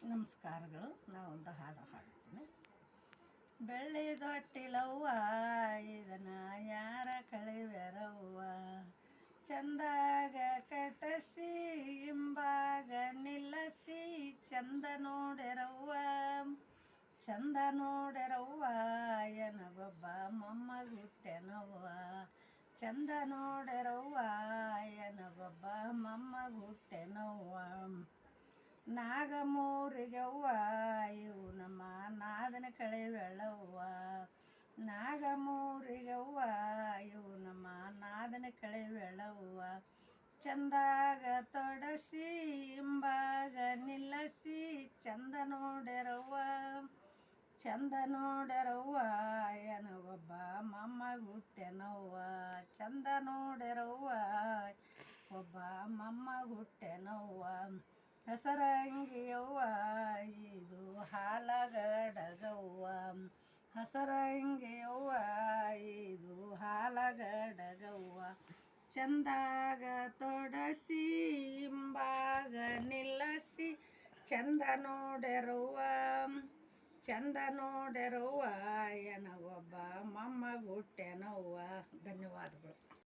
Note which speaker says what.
Speaker 1: ನಮಸ್ಕಾರಗಳು. ನಾವೊಂದು ಹಾಡು ಹಾಡ್ತೀನಿ. ಬೆಳ್ಳಿದೊಟ್ಟಿಲವ್ವ ಇದನ್ನ ಯಾರ ಕಳಿವೆರವ್ವ, ಚಂದಾಗ ಕಟಸಿ ಹಿಂಬಾಗ ನಿಲ್ಲಸಿ ಚಂದ ನೋಡೆರವ್ವ, ಚಂದ ನೋಡೆರವ್ವ ಎನಗೊಬ್ಬ ಮೊಮ್ಮಗುಟ್ಟೆನವ್ವ, ಚಂದ ನೋಡೆರವ್ವ ಎನಗೊಬ್ಬ ಮೊಮ್ಮಗುಟ್ಟೆನವ್ವ. ನಾಗಮೂರಿಗವ್ವ ಇವು ನಮ್ಮ ನಾದನ ಕಳಿವೆಳವ್ವ, ನಾಗಮೂರಿಗವ್ವ ಇವು ನಮ್ಮ ನಾದನ ಕಳಿವೆಳವ್ವ, ಚಂದಾಗ ತೊಡಸಿ ಹಿಂಬಾಗ ನಿಲ್ಲಸಿ ಚಂದ ನೋಡೆರವ್ವ, ಚಂದ ನೋಡೆರವ್ವ ಎನಗೊಬ್ಬ ಮೊಮ್ಮಗುಟ್ಟೆನವ್ವ, ಚಂದ ನೋಡೆರವ್ವ ಒಬ್ಬ ಮೊಮ್ಮಗುಟ್ಟೆನವ್ವ. ಹಸರಂಗಿಯವ್ವ ಇದು ಹಾಲಗಡಗವ್ವ, ಹಸರಂಗಿಯವ್ವ ಇದು ಹಾಲಗಡಗವ್ವ, ಚಂದಾಗ ತೊಡಸಿ ಹಿಂಬಾಗ ನಿಲ್ಲಸಿ ಚಂದ ನೋಡೆರವ್ವ, ಚಂದ ನೋಡೆರವ್ವ ಎನಗೊಬ್ಬ ಮೊಮ್ಮಗುಟ್ಟೆನವ್ವ. ಧನ್ಯವಾದಗಳು.